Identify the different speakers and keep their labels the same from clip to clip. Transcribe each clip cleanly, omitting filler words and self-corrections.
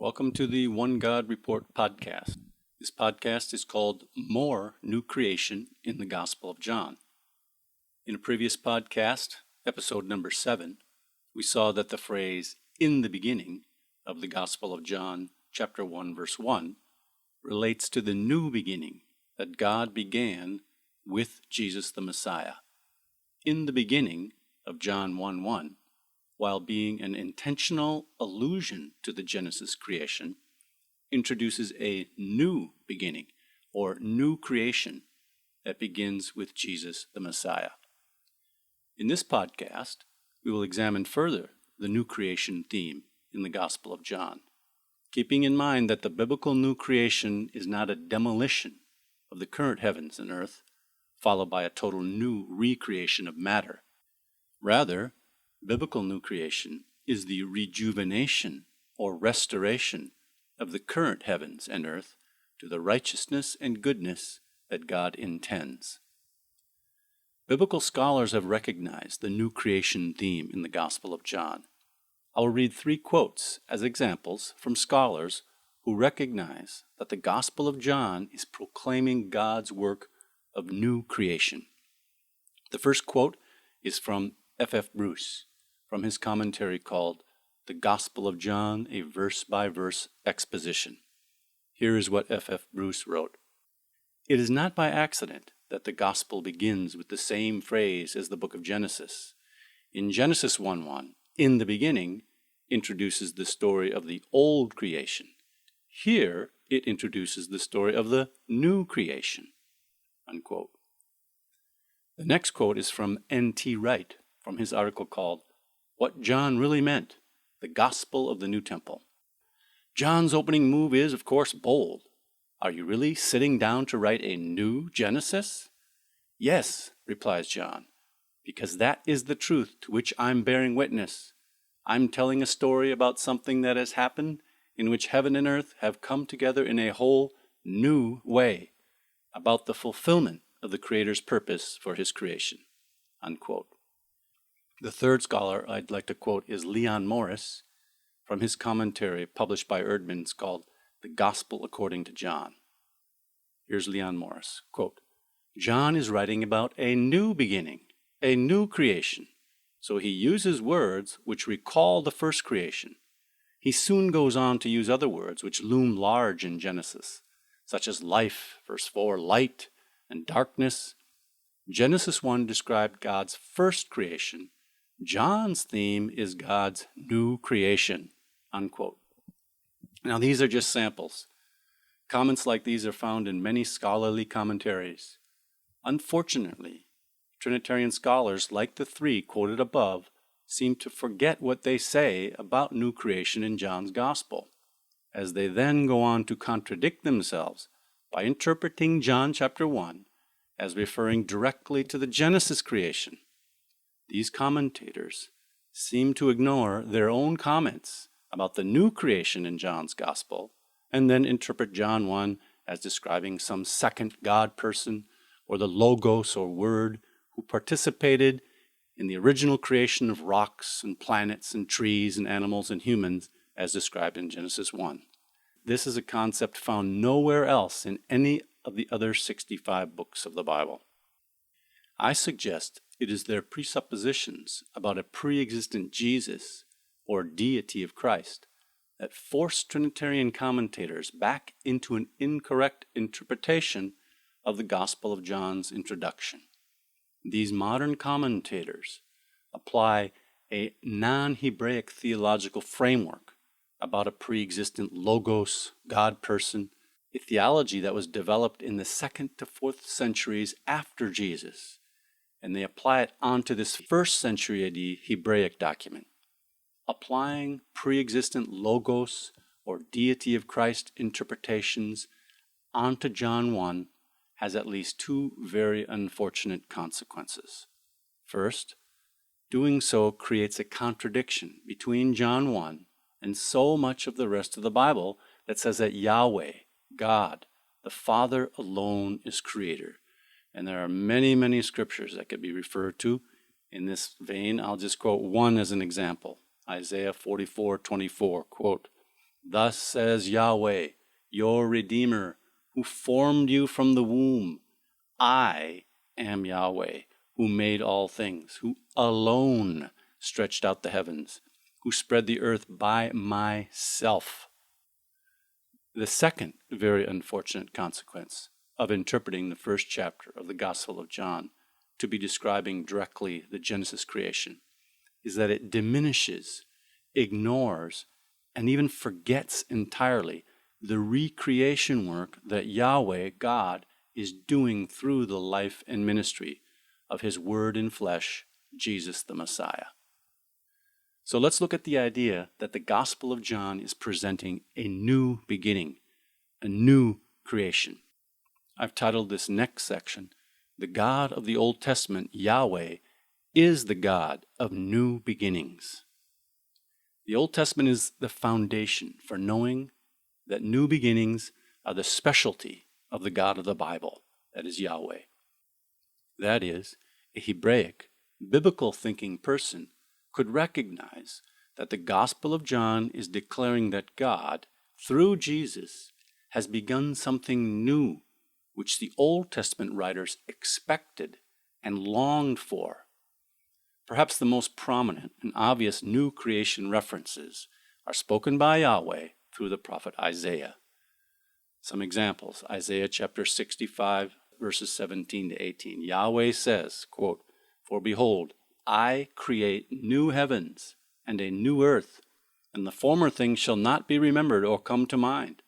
Speaker 1: Welcome to the One God Report podcast. This podcast is called More New Creation in the Gospel of John. In a previous podcast, episode number 7, we saw that the phrase, in the beginning, of the Gospel of John, chapter 1, verse 1, relates to the new beginning that God began with Jesus the Messiah. In the beginning of John 1:1, while being an intentional allusion to the Genesis creation, introduces a new beginning or new creation that begins with Jesus the Messiah. In this podcast, we will examine further the new creation theme in the Gospel of John, keeping in mind that the biblical new creation is not a demolition of the current heavens and earth, followed by a total new recreation of matter. Rather, biblical new creation is the rejuvenation or restoration of the current heavens and earth to the righteousness and goodness that God intends. Biblical scholars have recognized the new creation theme in the Gospel of John. I will read 3 quotes as examples from scholars who recognize that the Gospel of John is proclaiming God's work of new creation. The first quote is from F. Bruce, from his commentary called The Gospel of John, a Verse-by-Verse Exposition. Here is what F. Bruce wrote. It is not by accident that the Gospel begins with the same phrase as the book of Genesis. In Genesis 1:1, in the beginning, introduces the story of the old creation. Here, it introduces the story of the new creation. Unquote. The next quote is from N.T. Wright, from his article called What John Really Meant, the Gospel of the New Temple. John's opening move is, of course, bold. Are you really sitting down to write a new Genesis? Yes, replies John, because that is the truth to which I'm bearing witness. I'm telling a story about something that has happened in which heaven and earth have come together in a whole new way, about the fulfillment of the Creator's purpose for his creation. Unquote. The third scholar I'd like to quote is Leon Morris, from his commentary published by Erdman's called The Gospel According to John. Here's Leon Morris, quote, John is writing about a new beginning, a new creation, so he uses words which recall the first creation. He soon goes on to use other words which loom large in Genesis, such as life, verse 4, light, and darkness. Genesis 1 described God's first creation. John's theme is God's new creation, unquote. Now, these are just samples. Comments like these are found in many scholarly commentaries. Unfortunately, Trinitarian scholars, like the 3 quoted above, seem to forget what they say about new creation in John's Gospel, as they then go on to contradict themselves by interpreting John chapter 1 as referring directly to the Genesis creation. These commentators seem to ignore their own comments about the new creation in John's Gospel and then interpret John 1 as describing some second God person or the Logos or Word who participated in the original creation of rocks and planets and trees and animals and humans as described in Genesis 1. This is a concept found nowhere else in any of the other 65 books of the Bible. I suggest it is their presuppositions about a pre-existent Jesus or deity of Christ that force Trinitarian commentators back into an incorrect interpretation of the Gospel of John's introduction. These modern commentators apply a non-Hebraic theological framework about a pre-existent Logos, God person, a theology that was developed in the 2nd to 4th centuries after Jesus, and they apply it onto this 1st century AD Hebraic document. Applying pre-existent Logos or deity of Christ interpretations onto John 1 has at least 2 very unfortunate consequences. First, doing so creates a contradiction between John 1 and so much of the rest of the Bible that says that Yahweh, God, the Father alone is creator. And there are many, many scriptures that could be referred to in this vein. I'll just quote one as an example. Isaiah 44:24, quote, Thus says Yahweh, your Redeemer, who formed you from the womb. I am Yahweh, who made all things, who alone stretched out the heavens, who spread the earth by myself. The second very unfortunate consequence of interpreting the first chapter of the Gospel of John to be describing directly the Genesis creation is that it diminishes, ignores, and even forgets entirely the recreation work that Yahweh, God, is doing through the life and ministry of his Word in flesh, Jesus the Messiah. So let's look at the idea that the Gospel of John is presenting a new beginning, a new creation. I've titled this next section, The God of the Old Testament, Yahweh, is the God of new beginnings. The Old Testament is the foundation for knowing that new beginnings are the specialty of the God of the Bible, that is Yahweh. That is, a Hebraic, biblical thinking person could recognize that the Gospel of John is declaring that God, through Jesus, has begun something new, which the Old Testament writers expected and longed for. Perhaps the most prominent and obvious new creation references are spoken by Yahweh through the prophet Isaiah. Some examples: Isaiah chapter 65, verses 17 to 18. Yahweh says, quote, "For behold, I create new heavens and a new earth, and the former things shall not be remembered or come to mind.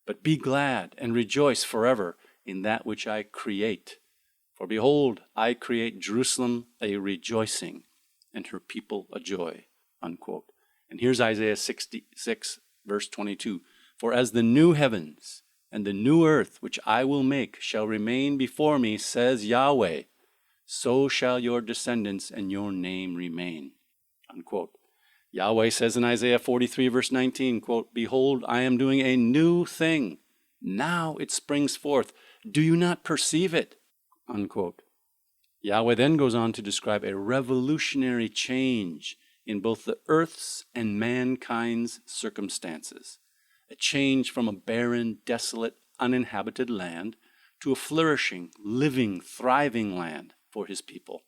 Speaker 1: But be glad and rejoice forever in that which I create. For behold, I create Jerusalem a rejoicing, and her people a joy." Unquote. And here's Isaiah 66, verse 22. "For as the new heavens and the new earth which I will make shall remain before me, says Yahweh, so shall your descendants and your name remain." Unquote. Yahweh says in Isaiah 43, verse 19, quote, "Behold, I am doing a new thing. Now it springs forth. Do you not perceive it?" Unquote. Yahweh then goes on to describe a revolutionary change in both the earth's and mankind's circumstances, a change from a barren, desolate, uninhabited land to a flourishing, living, thriving land for his people.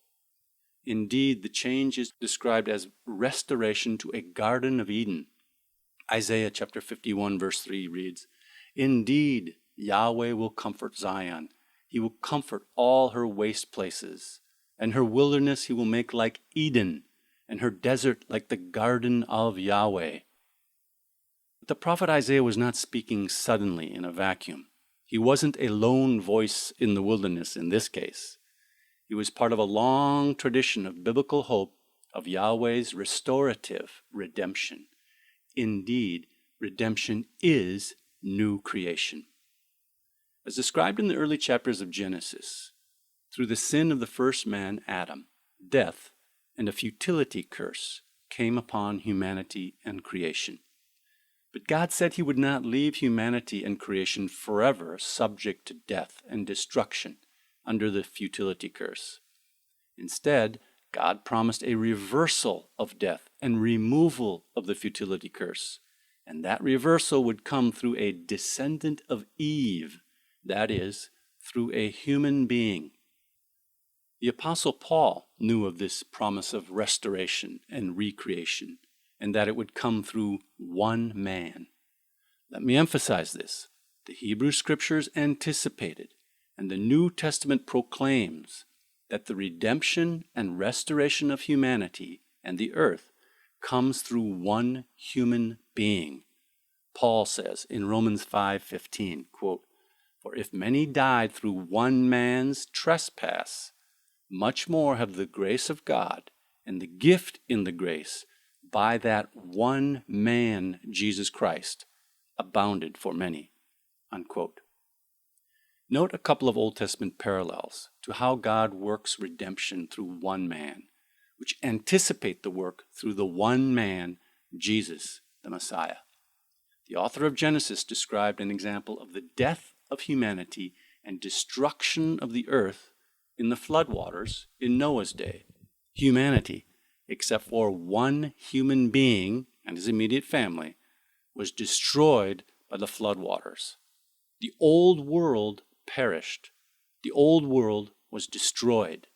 Speaker 1: Indeed, the change is described as restoration to a Garden of Eden. Isaiah chapter 51, verse 3 reads, "Indeed, Yahweh will comfort Zion. He will comfort all her waste places, and her wilderness he will make like Eden, and her desert like the garden of Yahweh." But the prophet Isaiah was not speaking suddenly in a vacuum. He wasn't a lone voice in the wilderness in this case. He was part of a long tradition of biblical hope of Yahweh's restorative redemption. Indeed, redemption is new creation. As described in the early chapters of Genesis, through the sin of the first man, Adam, death and a futility curse came upon humanity and creation. But God said he would not leave humanity and creation forever subject to death and destruction under the futility curse. Instead, God promised a reversal of death and removal of the futility curse, and that reversal would come through a descendant of Eve, that is, through a human being. The Apostle Paul knew of this promise of restoration and recreation, and that it would come through one man. Let me emphasize this. The Hebrew Scriptures anticipated, and the New Testament proclaims, that the redemption and restoration of humanity and the earth comes through one human being. Paul says in Romans 5:15, quote, "For if many died through one man's trespass, much more have the grace of God and the gift in the grace by that one man, Jesus Christ, abounded for many." Unquote. Note a couple of Old Testament parallels to how God works redemption through one man, which anticipate the work through the one man, Jesus, the Messiah. The author of Genesis described an example of the death of humanity and destruction of the earth in the floodwaters in Noah's day. Humanity, except for one human being and his immediate family, was destroyed by the floodwaters. The old world perished. The old world was destroyed.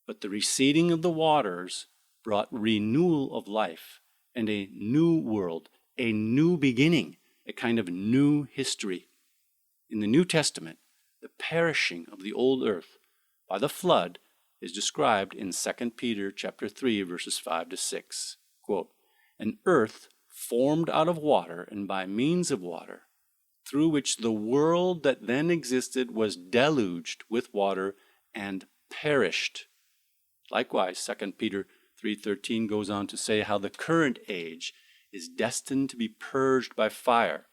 Speaker 1: But the receding of the waters brought renewal of life and a new world, a new beginning, a kind of new history. In the New Testament, the perishing of the old earth by the flood is described in 2 Peter chapter 3, verses 5 to 6. Quote, "An earth formed out of water and by means of water, through which the world that then existed was deluged with water and perished." Likewise, 2 Peter 3:13 goes on to say how the current age is destined to be purged by fire.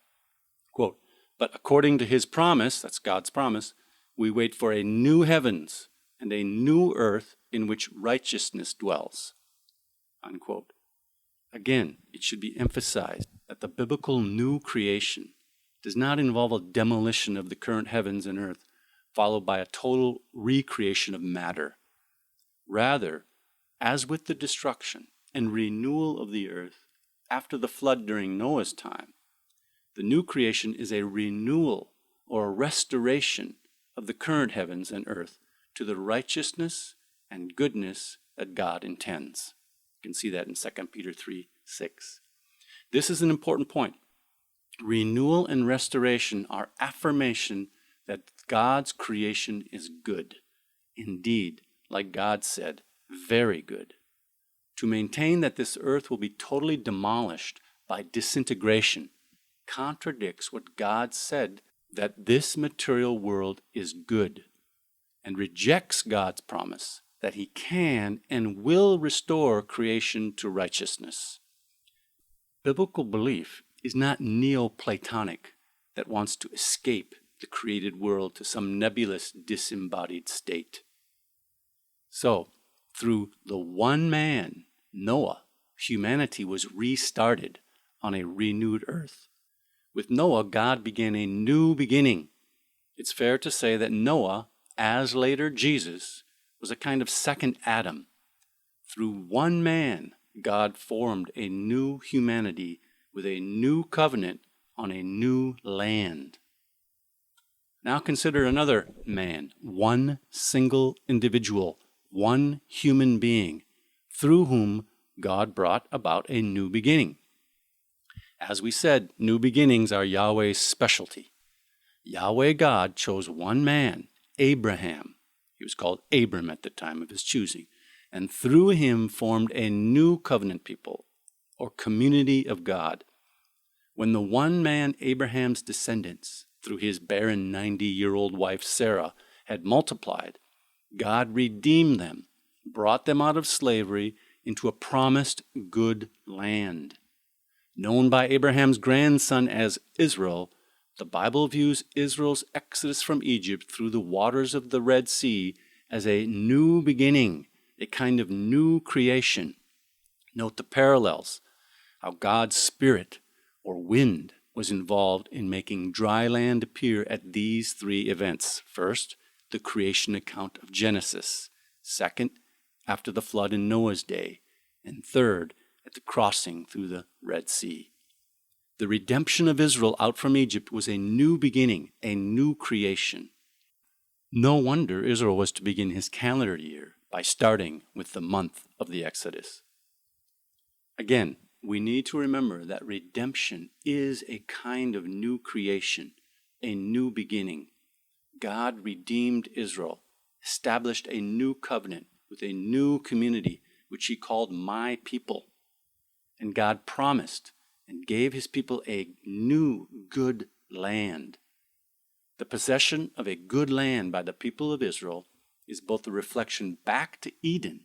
Speaker 1: Quote, "But according to his promise," that's God's promise, "we wait for a new heavens and a new earth in which righteousness dwells." Unquote. Again, it should be emphasized that the biblical new creation does not involve a demolition of the current heavens and earth, followed by a total recreation of matter. Rather, as with the destruction and renewal of the earth after the flood during Noah's time, the new creation is a renewal or a restoration of the current heavens and earth to the righteousness and goodness that God intends. You can see that in 2 Peter 3:6. This is an important point. Renewal and restoration are affirmation that God's creation is good. Indeed, like God said, very good. To maintain that this earth will be totally demolished by disintegration contradicts what God said, that this material world is good, and rejects God's promise that he can and will restore creation to righteousness. Biblical belief is not Neoplatonic that wants to escape the created world to some nebulous disembodied state. So, through the one man, Noah, humanity was restarted on a renewed earth. With Noah, God began a new beginning. It's fair to say that Noah, as later Jesus, was a kind of second Adam. Through one man, God formed a new humanity with a new covenant on a new land. Now consider another man, one single individual, one human being, through whom God brought about a new beginning. As we said, new beginnings are Yahweh's specialty. Yahweh God chose one man, Abraham. He was called Abram at the time of his choosing, and through him formed a new covenant people, or community of God. When the one man Abraham's descendants, through his barren 90-year-old wife Sarah, had multiplied, God redeemed them, brought them out of slavery into a promised good land. Known by Abraham's grandson as Israel, the Bible views Israel's exodus from Egypt through the waters of the Red Sea as a new beginning, a kind of new creation. Note the parallels, how God's Spirit, or wind, was involved in making dry land appear at these three events. First, the creation account of Genesis. Second, after the flood in Noah's day. And third, at the crossing through the Red Sea. The redemption of Israel out from Egypt was a new beginning, a new creation. No wonder Israel was to begin his calendar year by starting with the month of the Exodus. Again, we need to remember that redemption is a kind of new creation, a new beginning. God redeemed Israel, established a new covenant with a new community, which he called my people. And God promised and gave his people a new good land. The possession of a good land by the people of Israel is both a reflection back to Eden,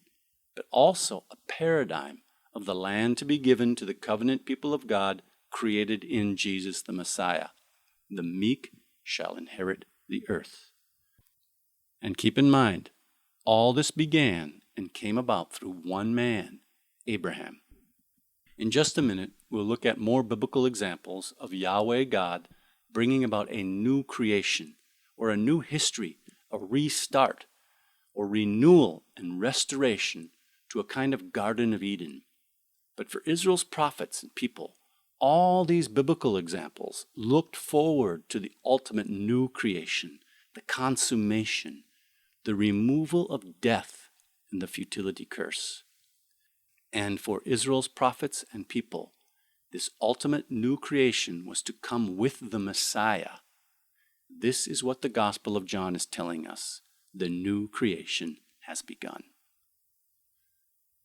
Speaker 1: but also a paradigm of the land to be given to the covenant people of God created in Jesus the Messiah. The meek shall inherit the earth. And keep in mind, all this began and came about through one man, Abraham. In just a minute, we'll look at more biblical examples of Yahweh God bringing about a new creation, or a new history, a restart, or renewal and restoration to a kind of Garden of Eden. But for Israel's prophets and people, All these biblical examples looked forward to the ultimate new creation, the consummation, the removal of death and the futility curse. And for Israel's prophets and people, this ultimate new creation was to come with the Messiah. This is what the Gospel of John is telling us. The new creation has begun.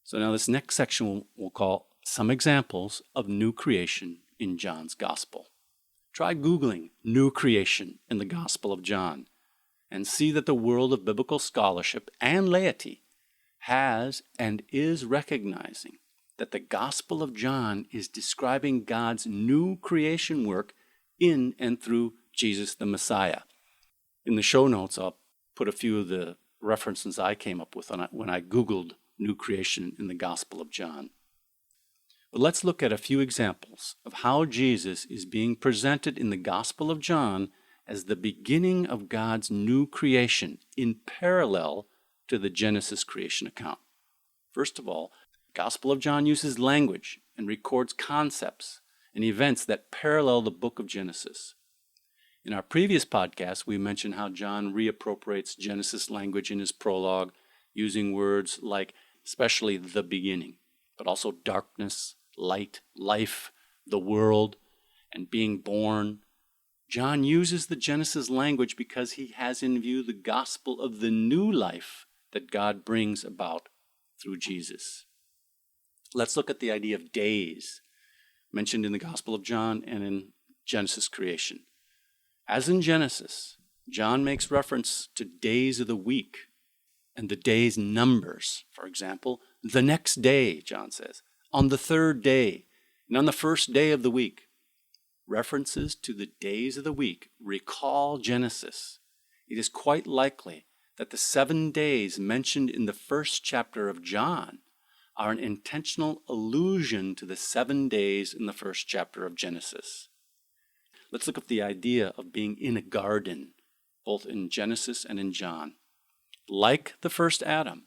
Speaker 1: So now this next section we'll call some examples of new creation in John's Gospel. Try Googling new creation in the Gospel of John and see that the world of biblical scholarship and laity has and is recognizing that the Gospel of John is describing God's new creation work in and through Jesus the Messiah. In the show notes, I'll put a few of the references I came up with when I Googled new creation in the Gospel of John. But let's look at a few examples of how Jesus is being presented in the Gospel of John as the beginning of God's new creation in parallel to the Genesis creation account. First of all, the Gospel of John uses language and records concepts and events that parallel the book of Genesis. In our previous podcast, we mentioned how John reappropriates Genesis language in his prologue, using words like especially the beginning, but also darkness, light, life, the world, and being born. John uses the Genesis language because he has in view the gospel of the new life that God brings about through Jesus. Let's look at the idea of days, mentioned in the Gospel of John and in Genesis creation. As in Genesis, John makes reference to days of the week and the day's numbers. For example, the next day, John says, on the third day, and on the first day of the week. References to the days of the week recall Genesis. It is quite likely that the 7 days mentioned in the first chapter of John are an intentional allusion to the 7 days in the first chapter of Genesis. Let's look at the idea of being in a garden, both in Genesis and in John. Like the first Adam,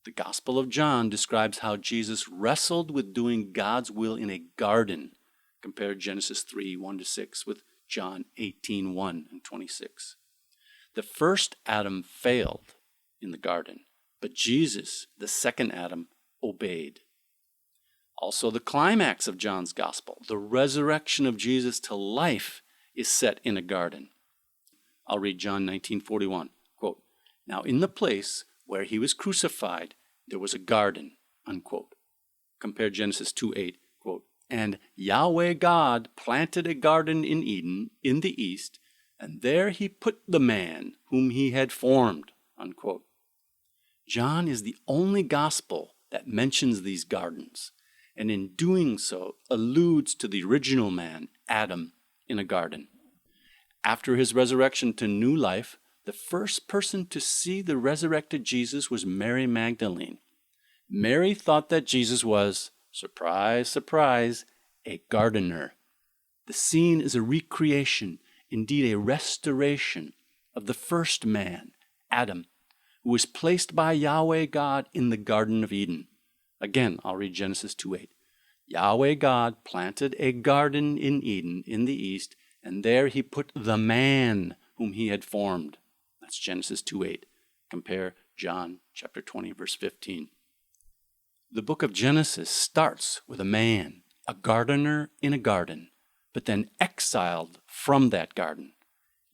Speaker 1: the Gospel of John describes how Jesus wrestled with doing God's will in a garden. Compare Genesis 3, 1-6 with John 18, 1 and 26. The first Adam failed in the garden, but Jesus, the second Adam, obeyed. Also, the climax of John's Gospel, the resurrection of Jesus to life, is set in a garden. I'll read John 19:41. Quote, "Now in the place where he was crucified, there was a garden," unquote. Compare Genesis 2:8. Quote, "And Yahweh God planted a garden in Eden in the east, and there he put the man whom he had formed," unquote. John is the only gospel that mentions these gardens, and in doing so alludes to the original man, Adam, in a garden. After his resurrection to new life, the first person to see the resurrected Jesus was Mary Magdalene. Mary thought that Jesus was, surprise, surprise, a gardener. The scene is a recreation, indeed a restoration, of the first man, Adam, who was placed by Yahweh God in the Garden of Eden. Again, I'll read Genesis 2:8. Yahweh God planted a garden in Eden in the east, and there he put the man whom he had formed. That's Genesis 2:8. Compare John chapter 20, verse 15. The book of Genesis starts with a man, a gardener in a garden, but then exiled from that garden.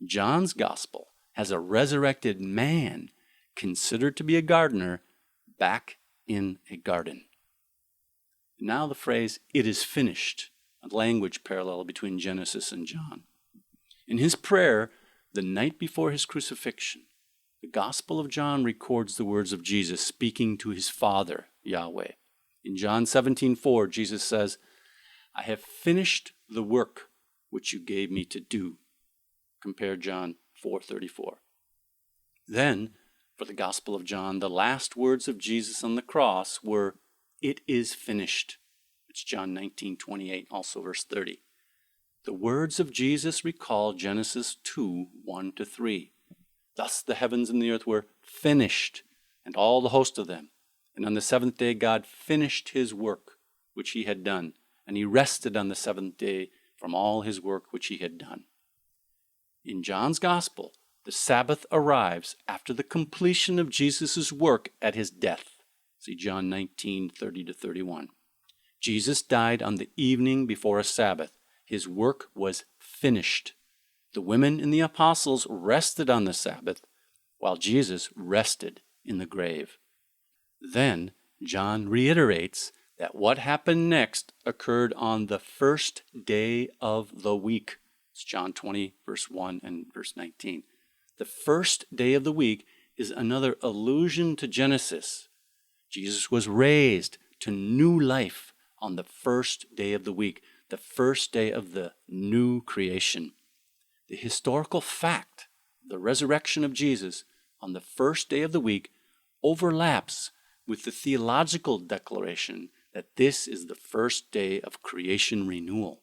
Speaker 1: John's gospel has a resurrected man, considered to be a gardener, back in a garden. Now the phrase, "it is finished," a language parallel between Genesis and John. In his prayer, the night before his crucifixion, the Gospel of John records the words of Jesus speaking to his Father, Yahweh. In John 17:4, Jesus says, "I have finished the work which you gave me to do." Compare John 4:34. Then, for the Gospel of John, the last words of Jesus on the cross were, "It is finished." It's John 19:28, also verse 30. The words of Jesus recall Genesis 2, 1-3. Thus the heavens and the earth were finished, and all the host of them. And on the seventh day God finished his work, which he had done, and he rested on the seventh day from all his work which he had done. In John's Gospel, the Sabbath arrives after the completion of Jesus' work at his death. See John 19:30-31. Jesus died on the evening before a Sabbath. His work was finished. The women and the apostles rested on the Sabbath, while Jesus rested in the grave. Then John reiterates that what happened next occurred on the first day of the week. It's John 20, verse 1 and verse 19. The first day of the week is another allusion to Genesis. Jesus was raised to new life on the first day of the week, the first day of the new creation. The historical fact, the resurrection of Jesus on the first day of the week, overlaps with the theological declaration that this is the first day of creation renewal.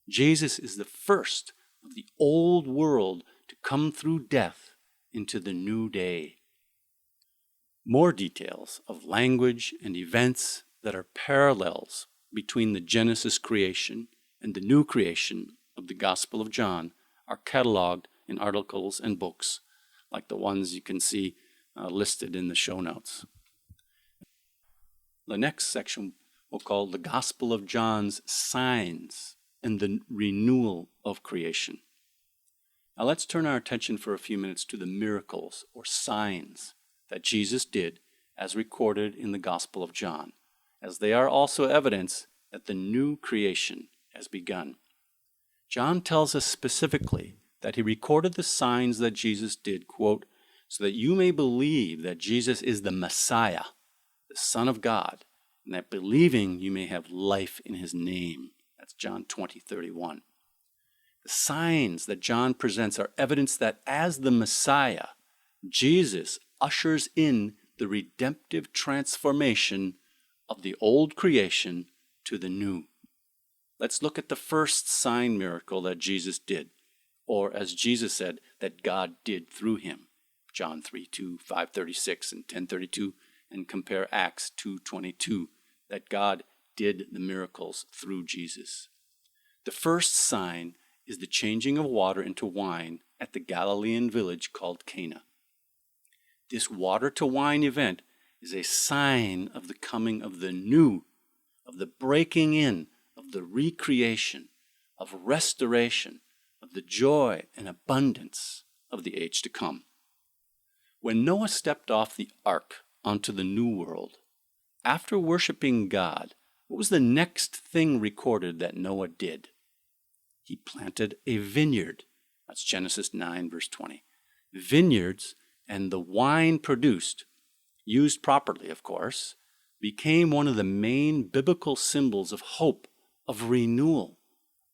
Speaker 1: Jesus is the first of the old world to come through death into the new day. More details of language and events that are parallels between the Genesis creation and the new creation of the Gospel of John are cataloged in articles and books, like the ones you can see listed in the show notes. The next section we'll call the Gospel of John's signs and the renewal of creation. Now let's turn our attention for a few minutes to the miracles or signs that Jesus did as recorded in the Gospel of John, as they are also evidence that the new creation has begun. John tells us specifically that he recorded the signs that Jesus did, quote, so that you may believe that Jesus is the Messiah, the Son of God, and that believing you may have life in his name. That's John 20:31. The signs that John presents are evidence that as the Messiah, Jesus ushers in the redemptive transformation of the old creation to the new. Let's look at the first sign miracle that Jesus did, or as Jesus said, that God did through him. John 3:2, 5:36, and 10:32, and compare Acts 2:22, that God did the miracles through Jesus. The first sign is the changing of water into wine at the Galilean village called Cana. This water to wine event is a sign of the coming of the new, of the breaking in, of the recreation, of restoration, of the joy and abundance of the age to come. When Noah stepped off the ark onto the new world, after worshiping God, what was the next thing recorded that Noah did? He planted a vineyard. That's Genesis 9, verse 20. Vineyards and the wine produced, used properly, of course, became one of the main biblical symbols of hope, of renewal,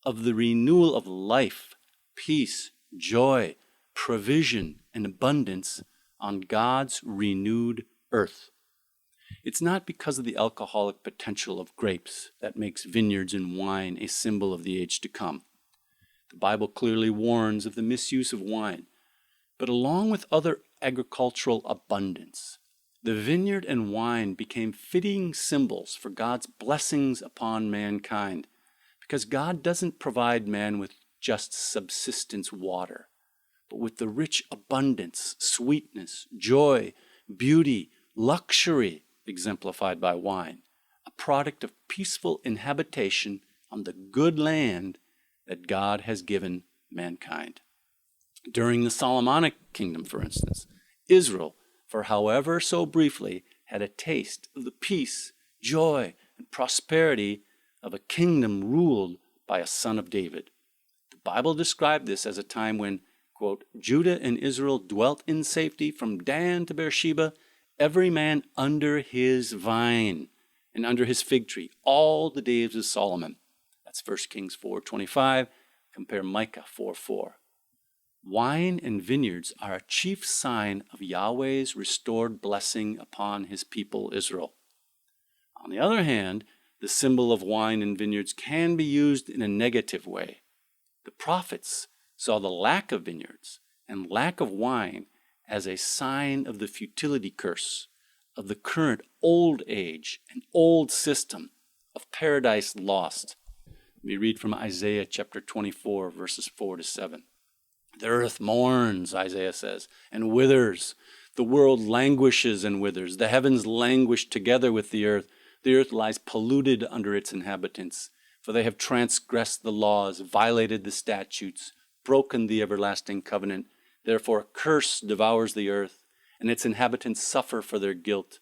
Speaker 1: of the renewal of life, peace, joy, provision, and abundance on God's renewed earth. It's not because of the alcoholic potential of grapes that makes vineyards and wine a symbol of the age to come. The Bible clearly warns of the misuse of wine. But along with other agricultural abundance, the vineyard and wine became fitting symbols for God's blessings upon mankind, because God doesn't provide man with just subsistence water, but with the rich abundance, sweetness, joy, beauty, luxury exemplified by wine, a product of peaceful inhabitation on the good land that God has given mankind. During the Solomonic kingdom, for instance, Israel, for however so briefly, had a taste of the peace, joy, and prosperity of a kingdom ruled by a son of David. The Bible described this as a time when, quote, Judah and Israel dwelt in safety from Dan to Beersheba, every man under his vine and under his fig tree, all the days of Solomon. That's 1 Kings 4:25. Compare Micah 4:4. Wine and vineyards are a chief sign of Yahweh's restored blessing upon his people Israel. On the other hand, the symbol of wine and vineyards can be used in a negative way. The prophets saw the lack of vineyards and lack of wine as a sign of the futility curse of the current old age and old system of paradise lost We read from Isaiah chapter 24, verses 4 to 7. The earth mourns, Isaiah says, and withers. The world languishes and withers. The heavens languish together with the earth. The earth lies polluted under its inhabitants, for they have transgressed the laws, violated the statutes, broken the everlasting covenant. Therefore a curse devours the earth, and its inhabitants suffer for their guilt.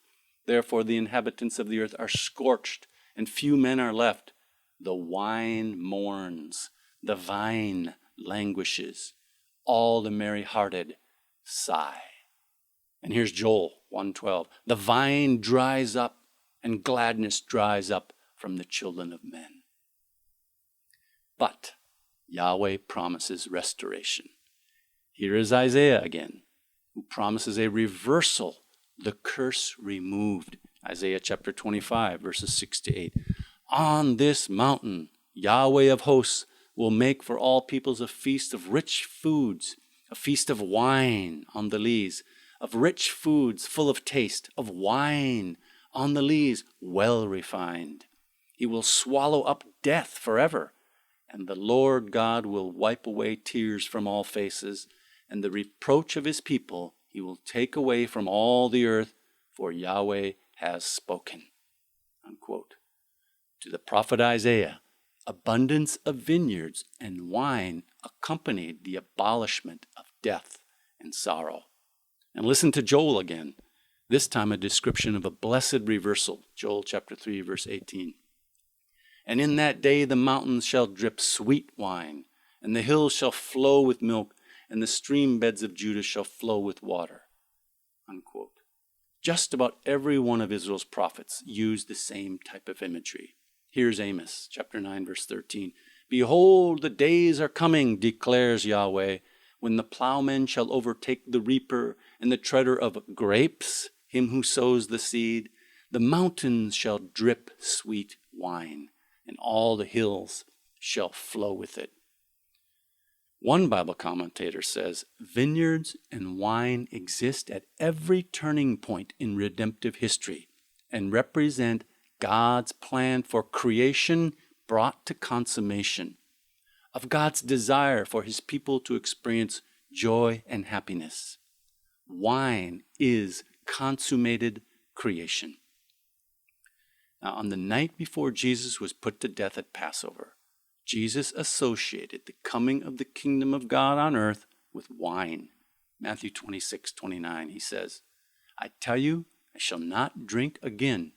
Speaker 1: Therefore the inhabitants of the earth are scorched, and few men are left. The wine mourns, the vine languishes, all the merry-hearted sigh. And here's Joel 1:12. The vine dries up, and gladness dries up from the children of men. But Yahweh promises restoration. Here is Isaiah again, who promises a reversal, the curse removed. Isaiah chapter 25, verses 6 to 8. On this mountain, Yahweh of hosts will make for all peoples a feast of rich foods, a feast of wine on the lees, of rich foods full of taste, of wine on the lees well refined. He will swallow up death forever, and the Lord God will wipe away tears from all faces, and the reproach of his people he will take away from all the earth, for Yahweh has spoken. Unquote. To the prophet Isaiah, abundance of vineyards and wine accompanied the abolishment of death and sorrow. And listen to Joel again, this time a description of a blessed reversal. Joel chapter 3, verse 18. And in that day the mountains shall drip sweet wine, and the hills shall flow with milk, and the stream beds of Judah shall flow with water. Unquote. Just about every one of Israel's prophets used the same type of imagery. Here's Amos chapter 9, verse 13. Behold, the days are coming, declares Yahweh, when the plowman shall overtake the reaper, and the treader of grapes, him who sows the seed. The mountains shall drip sweet wine, and all the hills shall flow with it. One Bible commentator says, vineyards and wine exist at every turning point in redemptive history and represent God's plan for creation brought to consummation, of God's desire for his people to experience joy and happiness. Wine is consummated creation. Now, on the night before Jesus was put to death at Passover, Jesus associated the coming of the kingdom of God on earth with wine. Matthew 26:29, he says, I tell you, I shall not drink again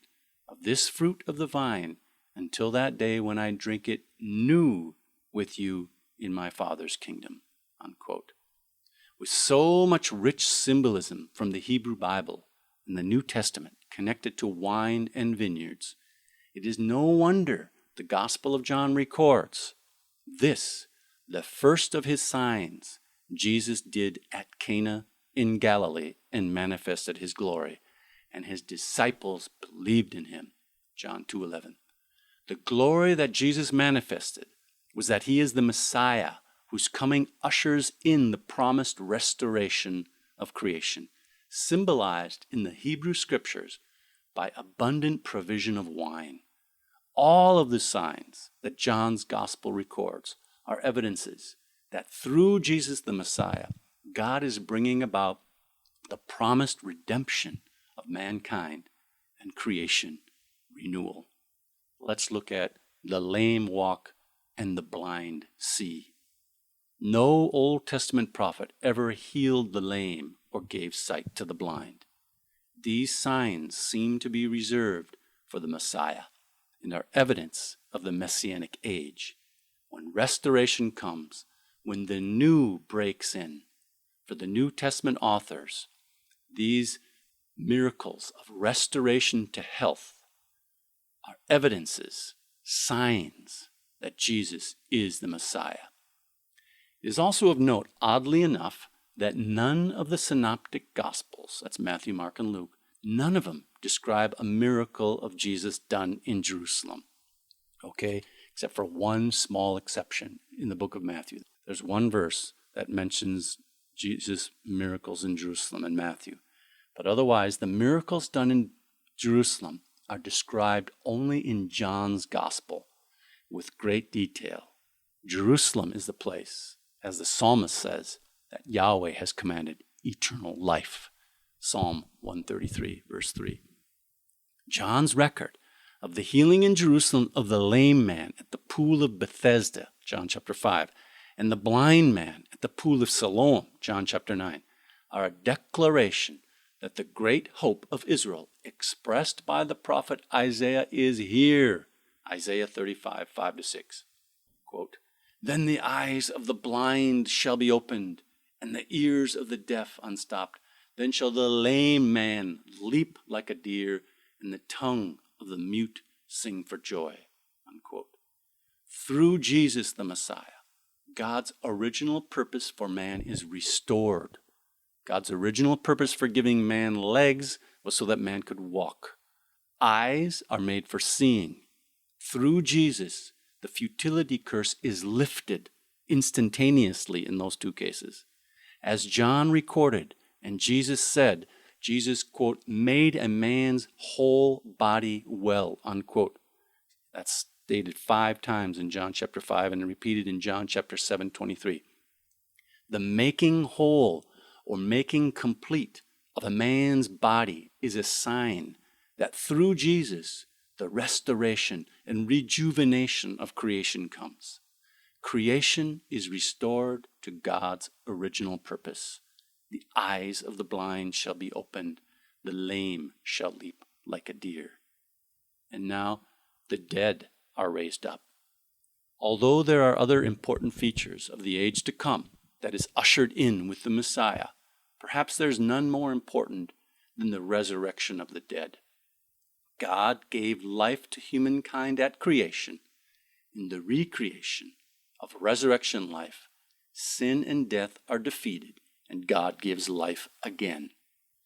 Speaker 1: of this fruit of the vine until that day when I drink it new with you in my Father's kingdom. Unquote. With so much rich symbolism from the Hebrew Bible and the New Testament connected to wine and vineyards, it is no wonder the Gospel of John records this, the first of his signs Jesus did at Cana in Galilee and manifested his glory, and his disciples believed in him. John 2:11. The glory that Jesus manifested was that he is the Messiah whose coming ushers in the promised restoration of creation, symbolized in the Hebrew Scriptures by abundant provision of wine. All of the signs that John's Gospel records are evidences that through Jesus the Messiah, God is bringing about the promised redemption of mankind and creation renewal. Let's look at the lame walk and the blind see. No Old Testament prophet ever healed the lame or gave sight to the blind. These signs seem to be reserved for the Messiah and are evidence of the Messianic age, when restoration comes, when the new breaks in. For the New Testament authors, these miracles of restoration to health are evidences, signs that Jesus is the Messiah. It is also of note, oddly enough, that none of the synoptic Gospels, that's Matthew, Mark, and Luke, none of them describe a miracle of Jesus done in Jerusalem, okay, except for one small exception in the book of Matthew. There's one verse that mentions Jesus' miracles in Jerusalem in Matthew. But otherwise, the miracles done in Jerusalem are described only in John's Gospel. with great detail. Jerusalem is the place, as the psalmist says, that Yahweh has commanded eternal life. Psalm 133, verse 3. John's record of the healing in Jerusalem of the lame man at the pool of Bethesda, John chapter 5, and the blind man at the pool of Siloam, John chapter 9, are a declaration that the great hope of Israel expressed by the prophet Isaiah is here. Isaiah 35, 5-6. Quote, "Then the eyes of the blind shall be opened, and the ears of the deaf unstopped. Then shall the lame man leap like a deer, and the tongue of the mute sing for joy." Unquote. Through Jesus the Messiah, God's original purpose for man is restored. God's original purpose for giving man legs was so that man could walk. Eyes are made for seeing. Through Jesus, the futility curse is lifted instantaneously in those two cases. As John recorded, and Jesus said, Jesus, quote, made a man's whole body well, unquote. That's stated 5 times in John chapter 5 and repeated in John chapter 7:23. The making whole or making complete of a man's body is a sign that through Jesus, the restoration and rejuvenation of creation comes. Creation is restored to God's original purpose. The eyes of the blind shall be opened, the lame shall leap like a deer. And now the dead are raised up. Although there are other important features of the age to come that is ushered in with the Messiah, perhaps there's none more important than the resurrection of the dead. God gave life to humankind at creation. In the recreation of resurrection life, sin and death are defeated, and God gives life again.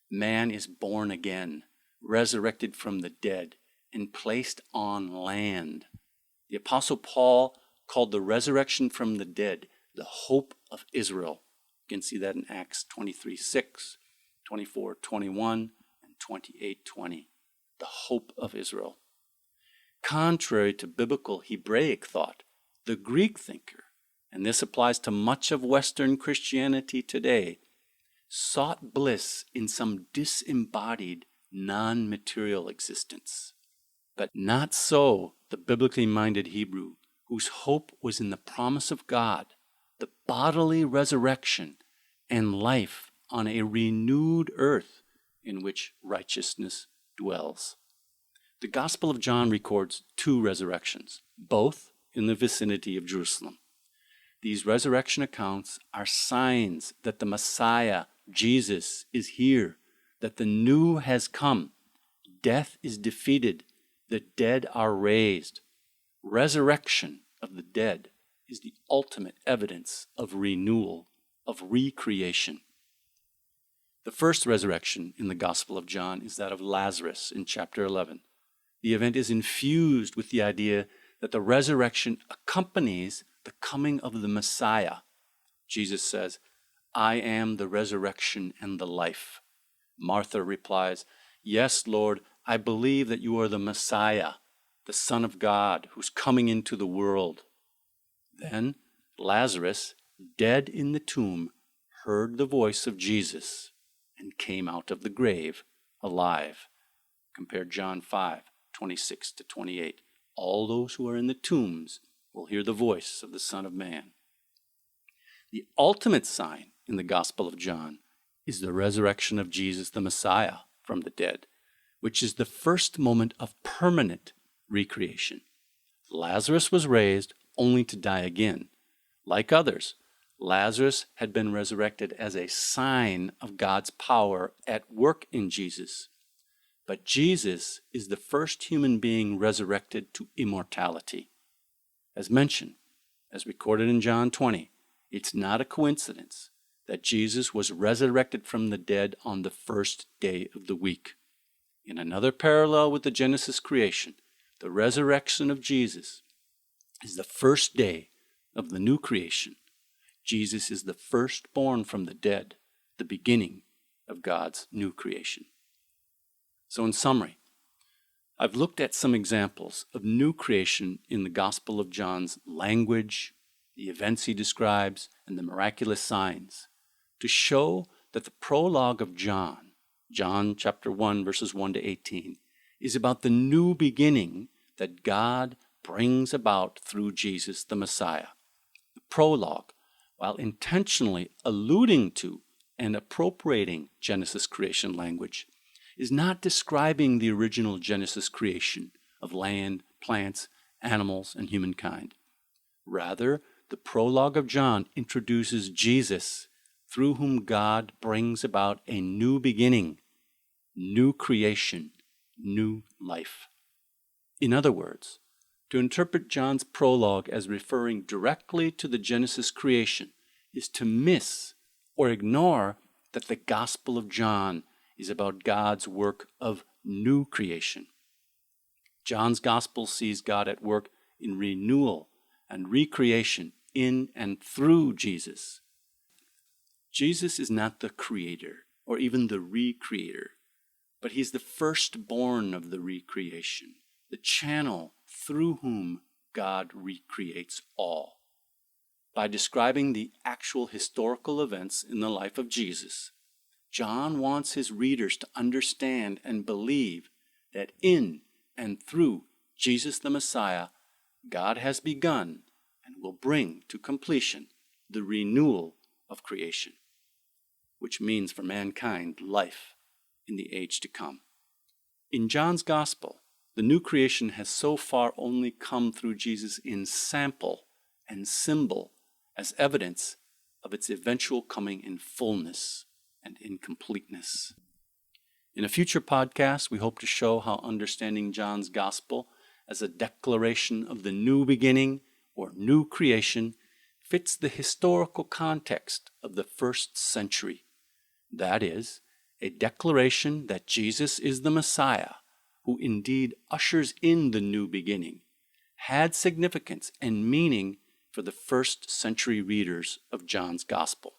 Speaker 1: Man is born again, resurrected from the dead, and placed on land. The Apostle Paul called the resurrection from the dead the hope of Israel. You can see that in Acts 23:6, 24:21, and 28:20. The hope of Israel. Contrary to biblical Hebraic thought, the Greek thinker, and this applies to much of Western Christianity today, sought bliss in some disembodied, non-material existence. But not so the biblically minded Hebrew, whose hope was in the promise of God, the bodily resurrection and life on a renewed earth in which righteousness dwells. The Gospel of John records 2 resurrections, both in the vicinity of Jerusalem. These resurrection accounts are signs that the Messiah, Jesus, is here, that the new has come. Death is defeated. The dead are raised. Resurrection of the dead is the ultimate evidence of renewal, of recreation. The first resurrection in the Gospel of John is that of Lazarus in chapter 11. The event is infused with the idea that the resurrection accompanies the coming of the Messiah. Jesus says, "I am the resurrection and the life." Martha replies, "Yes, Lord, I believe that you are the Messiah, the Son of God, who's coming into the world." Then Lazarus, dead in the tomb, heard the voice of Jesus and came out of the grave alive. Compare John 5:26-28. All those who are in the tombs will hear the voice of the Son of Man. The ultimate sign in the Gospel of John is the resurrection of Jesus the Messiah from the dead, which is the first moment of permanent recreation. Lazarus was raised only to die again. Like others, Lazarus had been resurrected as a sign of God's power at work in Jesus. But Jesus is the first human being resurrected to immortality. As mentioned, as recorded in John 20, it's not a coincidence that Jesus was resurrected from the dead on the first day of the week. In another parallel with the Genesis creation, the resurrection of Jesus is the first day of the new creation. Jesus is the firstborn from the dead, the beginning of God's new creation. So in summary, I've looked at some examples of new creation in the Gospel of John's language, the events he describes, and the miraculous signs to show that the prologue of John, John chapter 1, verses 1 to 18, is about the new beginning that God brings about through Jesus the Messiah. The prologue, while intentionally alluding to and appropriating Genesis creation language, is not describing the original Genesis creation of land, plants, animals, and humankind. Rather, the prologue of John introduces Jesus, through whom God brings about a new beginning, new creation, new life. In other words, to interpret John's prologue as referring directly to the Genesis creation is to miss or ignore that the Gospel of John is about God's work of new creation. John's Gospel sees God at work in renewal and recreation in and through Jesus. Jesus is not the creator or even the recreator, but he's the firstborn of the recreation, the channel through whom God recreates all. By describing the actual historical events in the life of Jesus, John wants his readers to understand and believe that in and through Jesus the Messiah, God has begun and will bring to completion the renewal of creation, which means for mankind life in the age to come. In John's Gospel, the new creation has so far only come through Jesus in sample and symbol as evidence of its eventual coming in fullness and in completeness. In a future podcast, we hope to show how understanding John's Gospel as a declaration of the new beginning or new creation fits the historical context of the first century. That is, a declaration that Jesus is the Messiah, who indeed ushers in the new beginning, had significance and meaning for the first century readers of John's Gospel.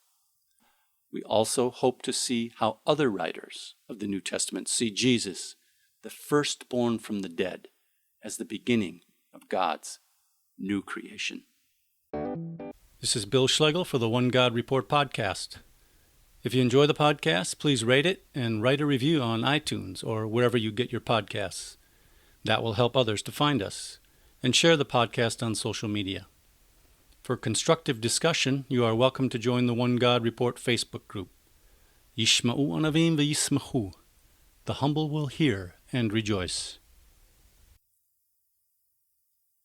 Speaker 1: We also hope to see how other writers of the New Testament see Jesus, the firstborn from the dead, as the beginning of God's new creation. This is Bill Schlegel for the One God Report podcast. If you enjoy the podcast, please rate it and write a review on iTunes or wherever you get your podcasts. That will help others to find us, and share the podcast on social media. For constructive discussion, you are welcome to join the One God Report Facebook group. Yishma'u anavim v'yismachu. The humble will hear and rejoice.